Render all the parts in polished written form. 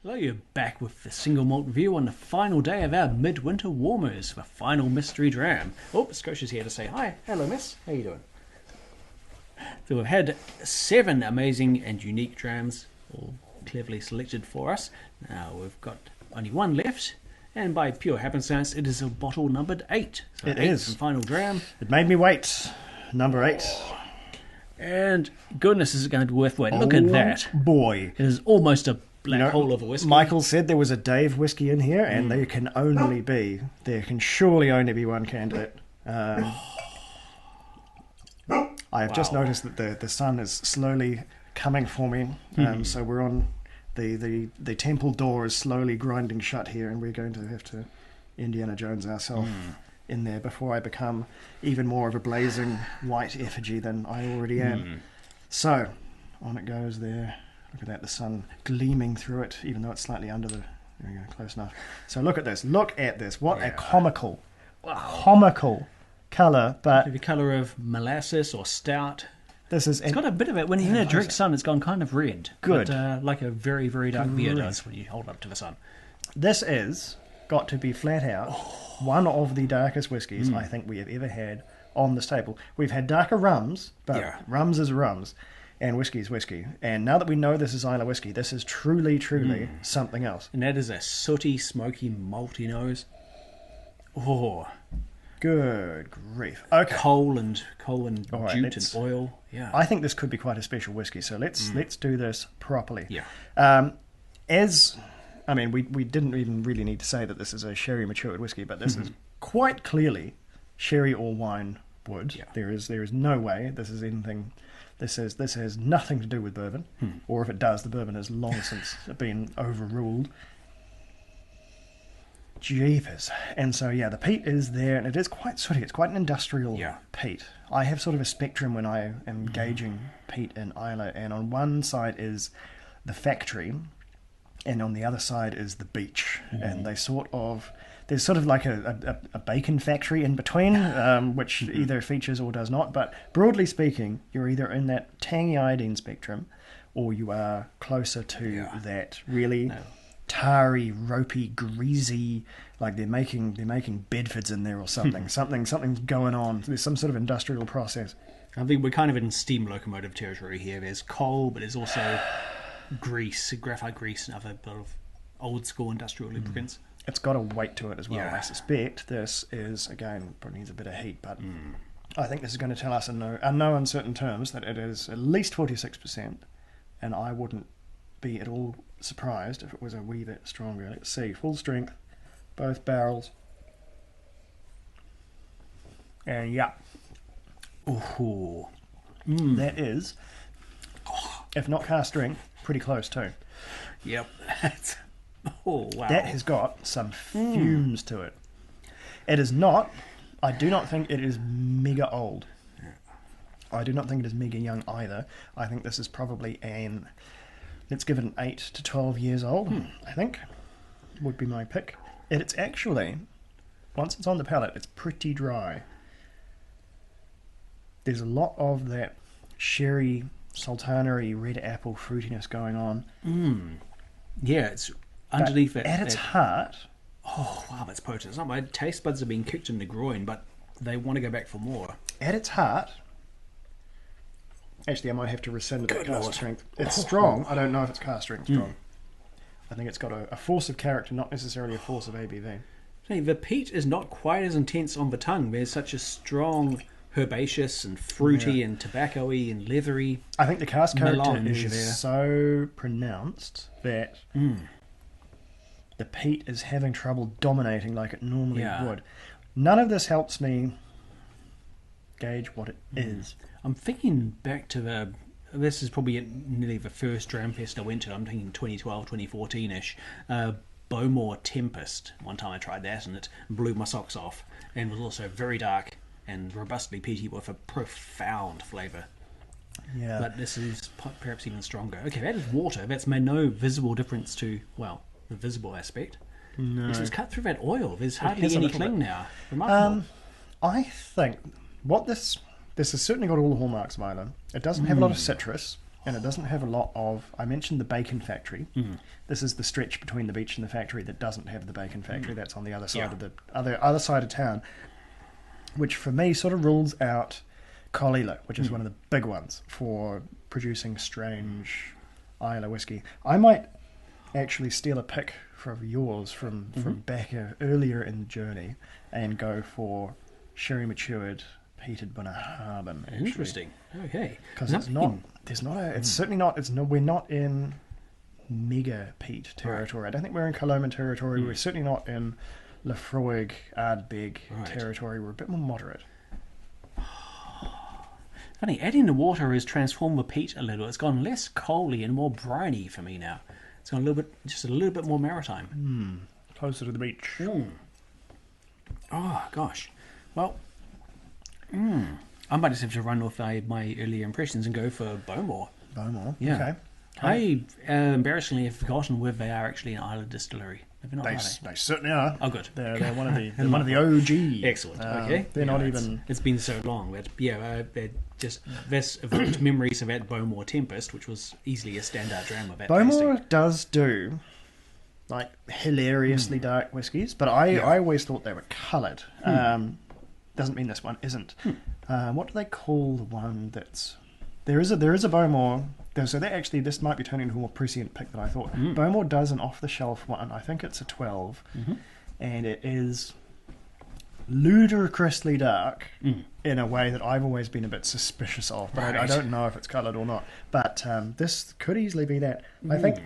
Hello, you're back with the single malt review on the final day of our Midwinter Warmers, the final mystery dram. Oh, Scotia's here to say hi. Hello, miss. How you doing? So we've had 7 amazing and unique drams, all cleverly selected for us. Now we've got only 1 left, and by pure happenstance, it is a bottle numbered 8. So It 8 is. the final dram. It made me wait. Number 8. And goodness, is it going to be worth waiting? Look at that. Boy. It is almost a black hole of a whiskey. Michael said there was a Dave whiskey in here, and there can surely only be one candidate. I have just noticed that the sun is slowly coming for me, so we're on the temple door is slowly grinding shut here, and we're going to have to Indiana Jones ourselves in there before I become even more of a blazing white effigy than I already am. So on it goes there. Look at that, the sun gleaming through it, even though it's slightly under the... There we go, close enough. So look at this. Look at this. What a comical colour, but... The colour of molasses or stout. This is... It's got a bit of it. When you're in a direct sun, it's gone kind of red. Good. But, like a very, very dark beer does when you hold up to the sun. This is, got to be flat out, one of the darkest whiskies I think we have ever had on this table. We've had darker rums, but rums is rums. And whiskey is whiskey. And now that we know this is Isla whiskey, this is truly something else. And that is a sooty, smoky, malty nose. Oh. Good grief. Okay. Coal and right, jute and oil. Yeah. I think this could be quite a special whiskey, so let's do this properly. Yeah. We didn't even really need to say that this is a sherry matured whiskey, but this is quite clearly sherry or wine wood. Yeah. There is no way this is anything. This has nothing to do with bourbon, or if it does, the bourbon has long since been overruled. Jeepers. And so, the peat is there, and it is quite sooty. It's quite an industrial peat. I have sort of a spectrum when I am gauging peat in Isla, and on one side is the factory, and on the other side is the beach. And they there's sort of like a bacon factory in between, which either features or does not. But broadly speaking, you're either in that tangy iodine spectrum, or you are closer to that really tarry, ropey, greasy. Like they're making Bedfords in there or something. Something's going on. There's some sort of industrial process. I think we're kind of in steam locomotive territory here. There's coal, but there's also grease, graphite grease, and other bit of old school industrial lubricants. It's got a weight to it as well. I suspect this is, again, probably needs a bit of heat, but I think this is going to tell us in no uncertain terms that it is at least 46%, and I wouldn't be at all surprised if it was a wee bit stronger. Let's see, full strength, both barrels. And that is, if not cast strength, pretty close too. Yep. Oh, wow. That has got some fumes to it. It is not... I do not think it is mega old. I do not think it is mega young either. I think this is probably let's give it an 8 to 12 years old, I think. Would be my pick. It's actually... Once it's on the palate, it's pretty dry. There's a lot of that sherry, sultanery, red apple fruitiness going on. Yeah, it's... Underneath it, at its heart... Oh, wow, that's potent. It's not my taste buds are being kicked in the groin, but they want to go back for more. At its heart... Actually, I might have to rescind the cast strength. It's strong. I don't know if it's cast strength strong. I think it's got a force of character, not necessarily a force of ABV. Hey, the peat is not quite as intense on the tongue. There's such a strong herbaceous and fruity and tobacco-y and leathery. I think the cast character is so pronounced that... The peat is having trouble dominating like it normally would. None of this helps me gauge what it is. I'm thinking back to this is probably nearly the first Dram Fest I went to. I'm thinking 2012, 2014-ish. Bowmore Tempest. One time I tried that and it blew my socks off. And was also very dark and robustly peaty with a profound flavour. Yeah. But this is perhaps even stronger. Okay, that is water. That's made no visible difference to, the visible aspect. No. It's cut through that oil. There's hardly any cling now. Remarkable. I think what this has certainly got all the hallmarks of Isla. It doesn't have a lot of citrus. and it doesn't have a lot of... I mentioned the bacon factory. This is the stretch between the beach and the factory that doesn't have the bacon factory. That's on the other side of the other side of town, which for me sort of rules out Colila, which is one of the big ones for producing strange Islay whiskey. I might actually steal a pick from yours from back earlier in the journey and go for sherry matured peated Bunnahabhain. Interesting. Okay. Because it's not. There's not a. It's certainly not. It's no. We're not in mega peat territory. I don't think we're in Coloman territory. We're certainly not in Lafroig, Ardbeg territory. We're a bit more moderate. Funny, adding the water has transformed the peat a little. It's gone less coaly and more briny for me now. It's gone just a little bit more maritime. Closer to the beach. Oh gosh. Well, I might just have to run off my earlier impressions and go for Bowmore. Bowmore. Yeah. Okay. I embarrassingly have forgotten whether they are actually an Isla distillery. Maybe not, They certainly are. Oh, good. They're one of the one of the OG. Excellent. Okay. They're not even. It's been so long, but just this evoked memories of that Bowmore Tempest, which was easily a standout dram of that. Bowmore does do like hilariously dark whiskies, but I always thought they were coloured. Doesn't mean this one isn't. What do they call the one that's... There is a Bowmore... So that actually, this might be turning into a more prescient pick than I thought. Bowmore does an off-the-shelf one. I think it's a 12. And it is ludicrously dark in a way that I've always been a bit suspicious of. But I don't know if it's coloured or not. But this could easily be that. I think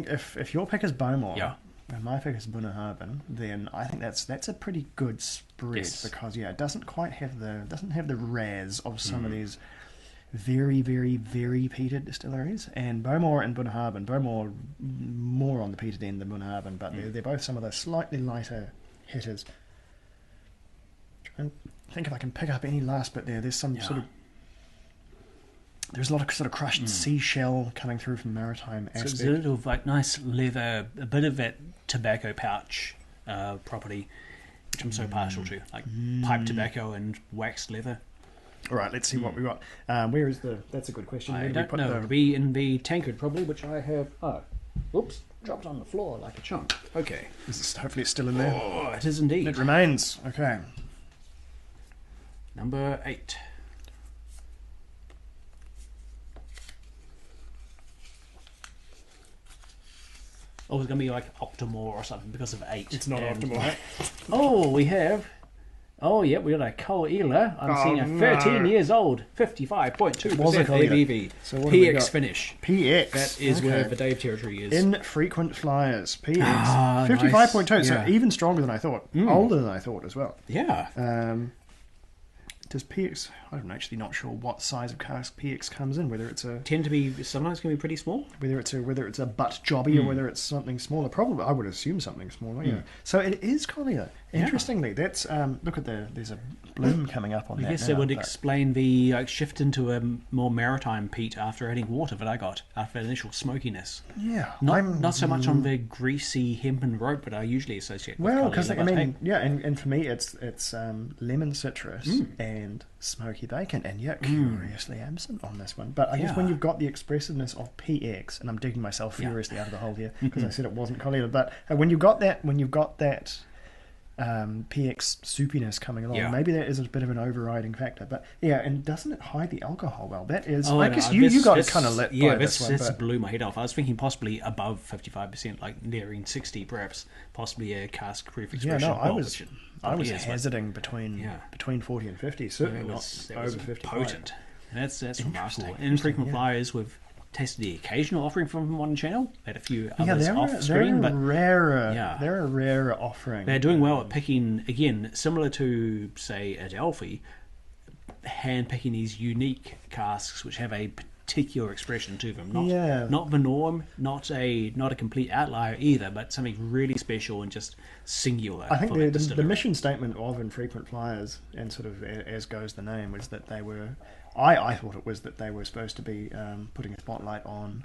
if your pick is Bowmore... And my pick is Bunnahabhain, then I think that's a pretty good spread because it doesn't quite have the raz of some of these very, very, very peated distilleries. And Bowmore and Bunnahabhain, Bowmore more on the peated end than Bunnahabhain, but they're both some of the slightly lighter hitters. And I think if I can pick up any last bit there, there's some sort of... There's a lot of sort of crushed seashell coming through from maritime aspect. So there's a little like nice leather, a bit of that tobacco pouch property, which I'm so partial to, like pipe tobacco and waxed leather. All right, let's see what we got. Where is the... That's a good question. I don't know. It'll be in the tankard probably, which I have... Oh, whoops. Dropped on the floor like a chunk. Okay. Hopefully it's still in there. Oh, it is indeed. It remains. Okay. Number 8. Oh, it's going to be like Optimore or something because of 8. It's not Optimore. Oh, we have... Oh, yeah, we got a Colila. I'm seeing a 13 years old, 55.2% ABV. So PX finish. PX. That is where the Dave territory is. Infrequent flyers. PX. 55.2. Nice. So even stronger than I thought. Older than I thought as well. Yeah. Does PX... I'm actually not sure what size of cask PX comes in. Whether it's a... Sometimes can be pretty small. Whether it's a butt jobby or whether it's something smaller. Probably, I would assume something smaller. Yeah. So it is Colila. Interestingly, that's look at there's a bloom coming up on that. I guess it would explain the shift into a more maritime peat after adding water that I got after that initial smokiness. Yeah, not so much on the greasy hempen rope that I usually associate with. Well, because and for me it's lemon citrus and smoky bacon, and curiously absent on this one. But I guess when you've got the expressiveness of PX, and I'm digging myself furiously out of the hole here because I said it wasn't Colila, but when you've got that PX soupiness coming along, maybe that is a bit of an overriding factor. But and doesn't it hide the alcohol well? That is, I guess you got it kind of lit by this one. This blew my head off. I was thinking possibly above 55%, like nearing 60 perhaps, possibly a cask proof expression. Yeah, no, I was hazarding between 40 and 50, certainly not over 55. Potent. That's remarkable. Infrequent flyers with tasted the occasional offering from one channel. Had a few others off screen, but they're a rarer offering. They're doing well at picking, again, similar to say Adelphi, hand picking these unique casks which have a particular expression to them. Not the norm, not a complete outlier either, but something really special and just singular. I think the mission statement of Infrequent Flyers, and sort of as goes the name, was that they were... I thought it was that they were supposed to be putting a spotlight on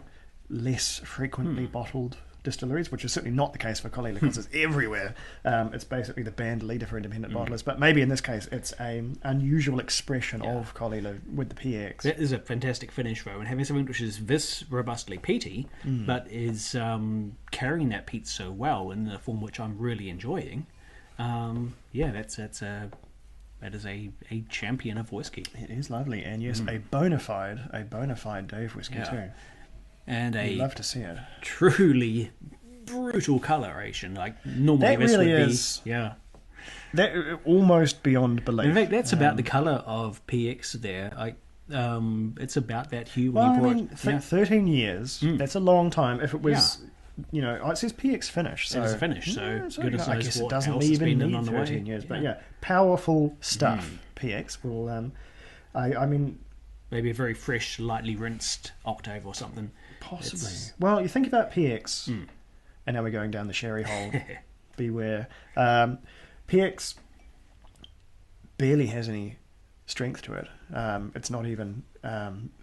less frequently bottled distilleries, which is certainly not the case for Collie because it's everywhere. It's basically the band leader for independent bottlers, but maybe in this case it's an unusual expression of Collie with the PX. That is a fantastic finish though, and having something which is this robustly peaty, but is carrying that peat so well in the form which I'm really enjoying. That is a champion of whiskey. It is lovely, and yes, a bona fide Dave whiskey too. And You'd love to see it. Truly brutal coloration, like normally that this really would is, be. Yeah, that almost beyond belief. in fact, that's about the colour of PX there. Like, it's about that hue when you brought. 13 years. That's a long time. If it was. You know, it says PX finish. So it is a finish, so goodness I knows guess it what doesn't else has even been need on the 13 way. years. But powerful stuff. PX will. I mean, maybe a very fresh, lightly rinsed octave or something. Possibly. Well, you think about PX, and now we're going down the sherry hole. Beware. PX barely has any strength to it. It's not even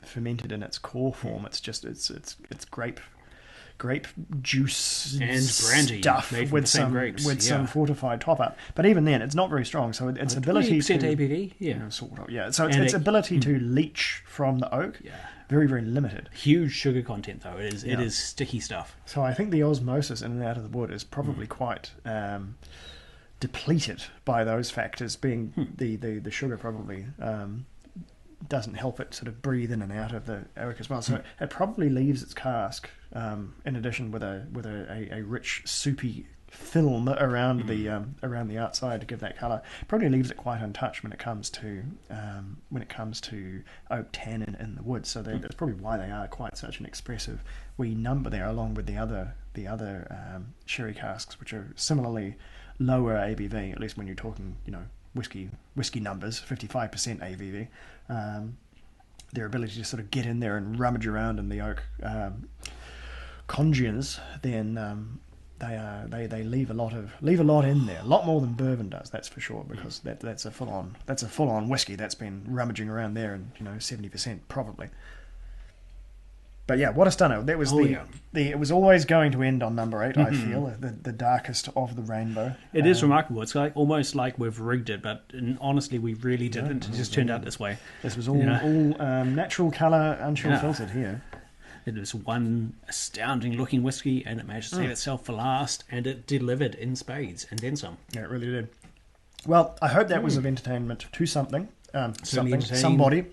fermented in its core form. It's just it's grape juice and brandy stuff made from with the same some grapes. some fortified top up. But even then, it's not very strong. So its ability to ABV, sort of, So its ability to leach from the oak, very very limited. Huge sugar content though. It is sticky stuff. So I think the osmosis in and out of the wood is probably quite depleted by those factors. Being the sugar probably. Doesn't help it sort of breathe in and out of the oak as well. So it probably leaves its cask, in addition with a rich soupy film around the outside to give that colour. Probably leaves it quite untouched when it comes to oak tannin in the wood. So that's probably why they are quite such an expressive wee number there, along with the other sherry casks, which are similarly lower ABV. At least when you're talking, whiskey numbers, 55% ABV. Their ability to sort of get in there and rummage around in the oak congeals, then they leave a lot in there, a lot more than bourbon does. That's for sure, because that's a full on whiskey that's been rummaging around there, and 70% probably. But yeah, what a stunner! That was it was always going to end on number 8. I feel the darkest of the rainbow. It is remarkable. It's almost like we've rigged it, but honestly, we really didn't. It just turned out this way. This was all natural colour, unchill filtered here. It was one astounding looking whiskey, and it managed to save itself for last, and it delivered in spades and then some. Yeah, it really did. Well, I hope that was of entertainment to somebody.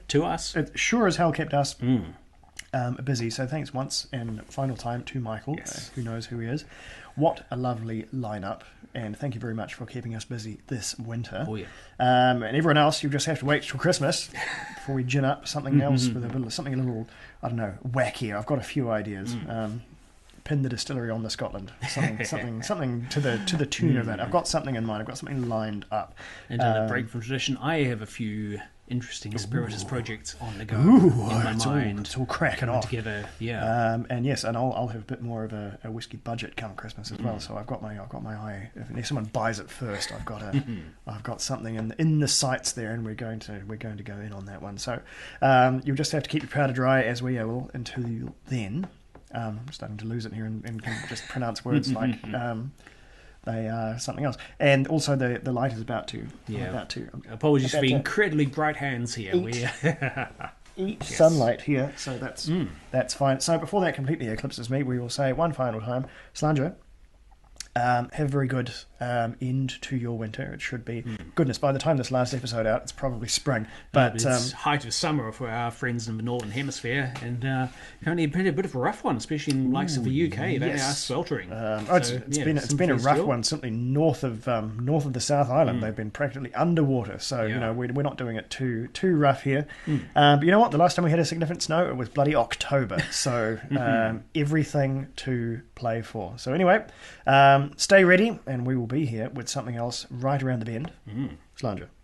To us. It sure as hell kept us. Busy, so thanks once and final time to Michael, who knows who he is. What a lovely lineup, and thank you very much for keeping us busy this winter. And everyone else, you just have to wait till Christmas before we gin up something else with something a little, I don't know, wackier. I've got a few ideas. Pin the distillery on the Scotland, something to the tune of that. I've got something in mind. I've got something lined up. And to the break from tradition, I have a few interesting spiritus projects on the go in my mind. It's all cracking off together, and yes, and I'll have a bit more of a whiskey budget come Christmas as well. So I've got my eye. If someone buys it first, I've got something in the sights there, and we're going to go in on that one. So you'll just have to keep your powder dry, as we will, until then. I'm starting to lose it here and can just pronounce words like. They are something else, and also the light is about to. Apologies for the incredibly bright hands here. Eat sunlight here, so that's fine. So before that completely eclipses me, we will say one final time, Slandra, have a very good end to your winter. It should be goodness. By the time this last episode out, it's probably spring. But it's height of summer for our friends in the northern hemisphere, and currently a bit of a rough one, especially in the likes of the UK. They are sweltering. It's been a rough one. Simply north of the South Island, they've been practically underwater. So we're not doing it too rough here. But you know what? The last time we had a significant snow, it was bloody October. So everything to play for. So anyway, stay ready, and we will be here with something else right around the bend. Slandra.